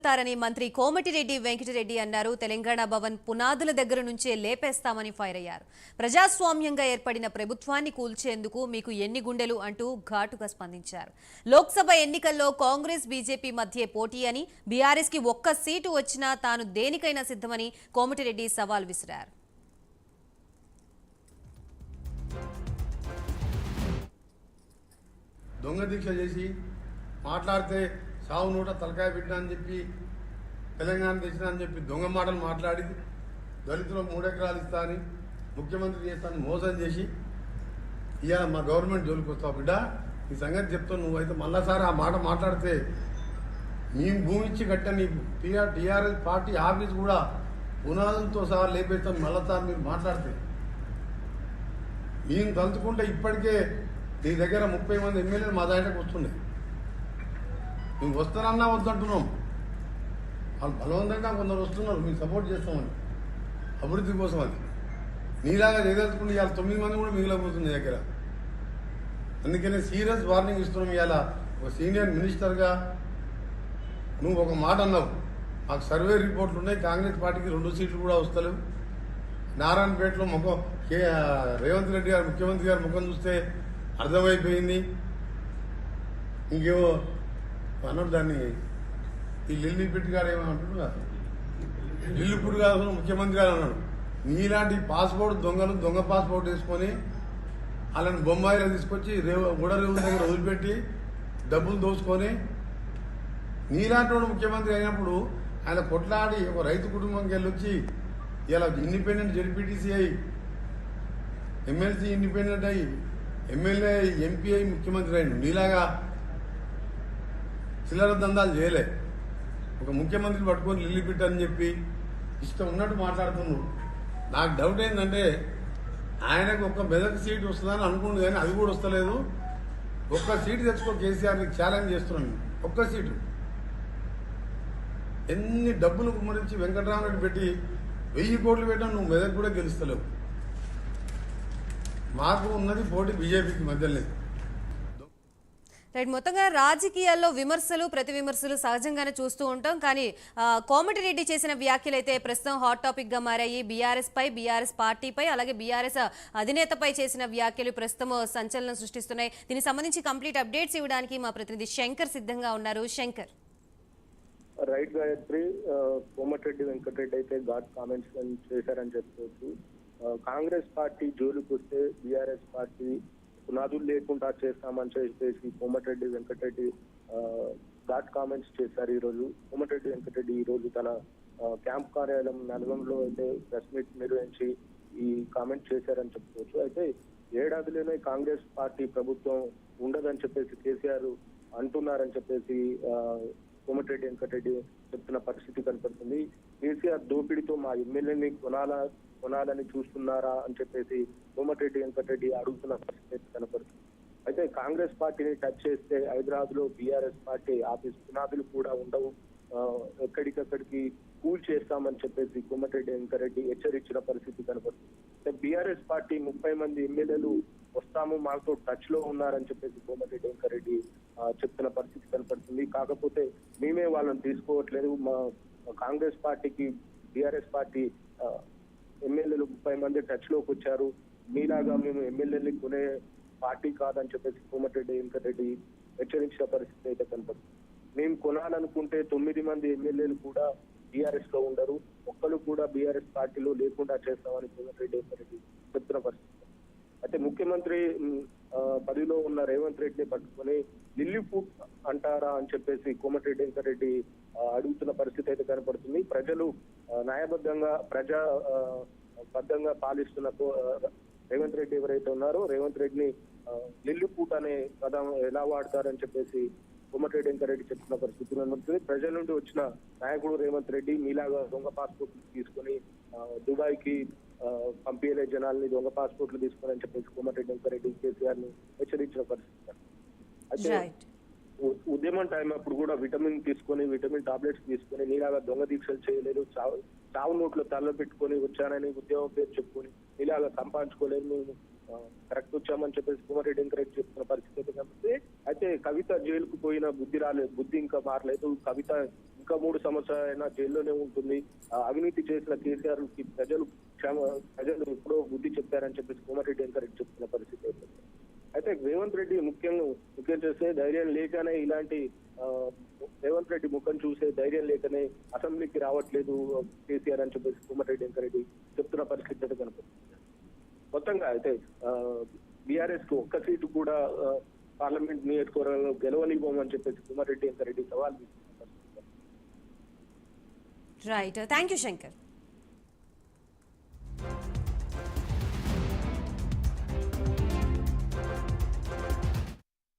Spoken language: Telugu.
తారని మంత్రి కోమటిరెడ్డి వెంకటరెడ్డి అన్నారు. తెలంగాణ భవన్ పునాదుల దగ్గర నుంచే లేపేస్తామని ఫైర్ అయ్యారు. ప్రజాస్వామ్యంగా ఏర్పడిన ప్రభుత్వాన్ని కూల్చేందుకు మీకు ఎన్ని గుండెలు అంటూ ఘాటుగా స్పందించారు. లోక్సభ ఎన్నికల్లో కాంగ్రెస్ బీజేపీ మధ్య పోటీ అని, బీఆర్ఎస్ కి ఒక్క సీటు వచ్చినా తాను దేనికైనా సిద్ధమని కోమటిరెడ్డి సవాల్ విసిరారు. దొంగ దీక్ష చేసి మాట్లాడితే సావు నూట తలకాయ పెట్టినా అని చెప్పి తెలంగాణ తెచ్చినా అని చెప్పి దొంగ మాటలు మాట్లాడి దళితులకు 3 ఎకరాలు ఇస్తా అని ముఖ్యమంత్రి చేస్తానని మోసం చేసి ఇవాళ మా గవర్నమెంట్ జోలికి వస్తావు బిడ్డ, ఈ సంగతి చెప్తావు. నువ్వైతే మళ్ళాసారి ఆ మాట మాట్లాడితే మేము భూమి ఇచ్చి కట్టా నీ టీఆర్ఎస్ పార్టీ ఆఫీస్ కూడా పునాదులతో సహా లేపేస్తాం. మళ్ళాసారి మీరు మాట్లాడితే మేము తలుచుకుంటే ఇప్పటికే నీ దగ్గర 30 మంది ఎమ్మెల్యేలు మా దాంట్లోకి వస్తున్నాయి. మేము వస్తానన్నా వద్దంటున్నాం. వాళ్ళు బలవంతంగా కొందరు వస్తున్నారు, మేము సపోర్ట్ చేస్తామని అభివృద్ధి కోసం. అది నీలాగా చేయదలుచుకుంటే ఇవాళ 9 మంది కూడా మిగిలిపోతుంది దగ్గర. అందుకనే సీరియస్ వార్నింగ్ ఇస్తున్నాం. ఇవాళ ఒక సీనియర్ మినిస్టర్గా నువ్వు ఒక మాట అన్నావు, మాకు సర్వే రిపోర్ట్లు ఉన్నాయి, కాంగ్రెస్ పార్టీకి 2 సీట్లు కూడా వస్తలేవు. నారాయణపేటలో రేవంత్ రెడ్డి గారు ముఖ్యమంత్రి గారు ముఖం చూస్తే అర్థమైపోయింది. ఇంకేమో అన్నాడు దాన్ని, ఈ లిల్లీపెట్టి గారు ఏమంటున్నారు, లిల్లీపురి గారు ముఖ్యమంత్రి గారు అన్నాడు, నీలాంటి పాస్పోర్ట్ దొంగలు దొంగ పాస్పోర్ట్ వేసుకొని అలాంటి బొంబాయిలో తీసుకొచ్చి రేవు దగ్గర వదిలిపెట్టి డబ్బులు దోచుకొని నీలాంటి వాడు ముఖ్యమంత్రి అయినప్పుడు ఆయన కొట్లాడి ఒక రైతు కుటుంబంకి వెళ్ళొచ్చి ఇలా ఇండిపెండెంట్ జెడ్పీటీసీ అయ్యి ఎమ్మెల్సీ ఇండిపెండెంట్ అయ్యి ఎమ్మెల్యే ఎంపీ అయి ముఖ్యమంత్రి అయిన నీలాగా చిల్లర దందాలు చేయలే. ఒక ముఖ్యమంత్రిని పట్టుకొని లిల్లీపిట్ అని చెప్పి ఇష్టం ఉన్నట్టు మాట్లాడుతున్నాడు. నాకు డౌట్ ఏంటంటే ఆయనకు ఒక్క మెదక్ సీట్ వస్తుందని అనుకుంది, కానీ అది కూడా వస్తలేదు. ఒక్క సీటు తెచ్చుకో కేసీఆర్ని ఛాలెంజ్ చేస్తున్నాను. ఒక్క సీటు ఎన్ని డబ్బులు కుమ్మరించి వెంకటరామరెడ్డి పెట్టి 1000 కోట్లు పెట్టా నువ్వు మెదక్ కూడా గెలుస్తలేవు. మాకు ఉన్నది పోటీ బీజేపీకి మధ్యలో. రైట్, మొత్తంగా రాజకీయాల్లో విమర్శలు ప్రతి విమర్శలు సహజంగానే చూస్తూ ఉంటాం. కానీ కోమటిరెడ్డి చేసిన వ్యాఖ్యలు అయితే ప్రస్తుతం హాట్ టాపిక్ గా మారాయి. బీఆర్ఎస్ పై, బీఆర్ఎస్ పార్టీపై, అలాగే బీఆర్ఎస్ అధినేతపై చేసిన వ్యాఖ్యలు ప్రస్తుతం సంచలనం సృష్టిస్తున్నాయి. దీనికి సంబంధించి కంప్లీట్ అప్డేట్స్ ఇవ్వడానికి మా ప్రతినిధి శంకర్ సిద్ధంగా ఉన్నారు. శంకర్. రైట్ గాయత్రి, కోమటిరెడ్డి వెంకటరెడ్డి అయితే ఘాట్ కామెంట్స్ చేశారని చెప్పుకోవచ్చు. కాంగ్రెస్ పార్టీ జోలికి వస్తే బీఆర్ఎస్ పార్టీ పునాదులు లేకుండా చేస్తామని చెప్పేసి కోమటిరెడ్డి వెంకటరెడ్డి ఘాట్ కామెంట్స్ చేశారు. ఈ రోజు కోమటిరెడ్డి వెంకటరెడ్డి ఈ రోజు తన క్యాంప్ కార్యాలయం నల్గొండలో అయితే ప్రెస్ మీట్ నిర్వహించి ఈ కామెంట్ చేశారని చెప్పుకోవచ్చు. అయితే ఏడాదిలోనే కాంగ్రెస్ పార్టీ ప్రభుత్వం ఉండదని చెప్పేసి కేసీఆర్ అంటున్నారని చెప్పేసి కోమటిరెడ్డి వెంకటరెడ్డి చెప్తున్న పరిస్థితి కనపడుతుంది. కేసీఆర్ దోపిడీతో మా ఎమ్మెల్యేని కొనాలని చూస్తున్నారా అని చెప్పేసి కోమటిరెడ్డి వెంకటరెడ్డి అడుగుతున్న పరిస్థితి కనపడుతుంది. అయితే కాంగ్రెస్ పార్టీని టచ్ చేస్తే హైదరాబాద్ లో బీఆర్ఎస్ పార్టీ ఆఫీస్ పునాదులు కూడా ఉండవు, ఎక్కడికక్కడికి కూల్ చేస్తామని చెప్పేసి కోమటిరెడ్డి వెంకటరెడ్డి హెచ్చరించిన పరిస్థితి కనపడుతుంది. బీఆర్ఎస్ పార్టీ 30 మంది ఎమ్మెల్యేలు వస్తాము, మాతో టచ్ లో ఉన్నారని చెప్పేసి కోమటిరెడ్డి వెంకటరెడ్డి చెప్తున్న పరిస్థితి కనపడుతుంది. కాకపోతే మేమే వాళ్ళని తీసుకోవట్లేదు, మా కాంగ్రెస్ పార్టీకి బీఆర్ఎస్ పార్టీ ఎమ్మెల్యేలు 30 మంది టచ్ లోకి వచ్చారు, మీలాగా మేము ఎమ్మెల్యేని కొనే పార్టీ కాదని చెప్పేసి కోమటిరెడ్డి వెంకటరెడ్డి హెచ్చరించిన పరిస్థితి అయితే కనపడుతుంది. మేము కొనాలనుకుంటే 9 మంది ఎమ్మెల్యేలు కూడా బీఆర్ఎస్ లో ఉండరు, ఒక్కరు కూడా బీఆర్ఎస్ పార్టీలో లేకుండా చేస్తామని కోమటిరెడ్డి వెంకటరెడ్డి చెప్తున్న పరిస్థితి. అయితే ముఖ్యమంత్రి పదవిలో ఉన్న రేవంత్ రెడ్డిని పట్టుకొని లిల్లీపుట్ అంటారా అని చెప్పేసి కోమటిరెడ్డి వెంకటరెడ్డి అడుగుతున్న పరిస్థితి అయితే కనపడుతుంది. ప్రజలు న్యాయబద్ధంగా బద్ధంగా పాలిస్తున్న రేవంత్ రెడ్డి ఎవరైతే ఉన్నారో రేవంత్ రెడ్డిని లిల్లీపుట్ అనే పదం ఎలా వాడతారని చెప్పేసి కోమటిరెడ్డి వెంకటరెడ్డి చెప్తున్న పరిస్థితి కనబడుతుంది. ప్రజల నుండి వచ్చిన నాయకుడు రేవంత్ రెడ్డి మీలాగా దొంగ పాస్పోర్ట్లు తీసుకొని దుబాయ్ కి పంపించలే జనాల్ని, దొంగ పాస్పోర్ట్లు తీసుకొని అని చెప్పేసి కోమటిరెడ్డి వెంకటరెడ్డి కేసీఆర్ ని హెచ్చరించిన పరిస్థితి. అయితే ఉద్యమం టైం అప్పుడు కూడా విటమిన్ టాబ్లెట్స్ తీసుకొని నీలాగా దొంగ దీక్షలు చేయలేదు, చావు నోట్లో తల్ల పెట్టుకొని వచ్చానని ఉద్యమం పేరు చెప్పుకొని ఇలాగా సంపాదించుకోలేదు, మేము కరెక్ట్ వచ్చామని చెప్పేసి కోమటిరెడ్డి వెంకరెడ్డి చెప్తున్న పరిస్థితి అయితే కనిపిస్తే, అయితే కవిత జైలుకు పోయిన బుద్ధి ఇంకా మారలేదు. కవిత ఇంకా 3 సంవత్సరాలైనా జైల్లోనే ఉంటుంది. అవినీతి చేసిన కేసీఆర్ కి ప్రజలు ఎప్పుడో బుద్ధి చెప్పారని చెప్పేసి కోమటిరెడ్డి వెంకరెడ్డి చెప్తున్న పరిస్థితి అయితే. అయితే రేవంత్ రెడ్డి ముఖ్యం చేస్తే ధైర్యం లేకనే ఇలాంటి రేవంత్ రెడ్డి ముఖం చూసే ధైర్యం లేకనే అసెంబ్లీకి రావట్లేదు కేసీఆర్ అని చెప్పేసి కోమటిరెడ్డి వెంకరెడ్డి చెప్తున్న పరిస్థితి అయితే కనిపిస్తుంది. మొత్తంగా అయితే బీఆర్ఎస్ కు ఒక్క సీటు కూడా పార్లమెంట్ నియోజకవర్గంలో గెలవనివ్వమని చెప్పేసి కోమటిరెడ్డి వెంకరెడ్డి సవాల్ విసురుతున్న పరిస్థితి. Right, thank you Shankar.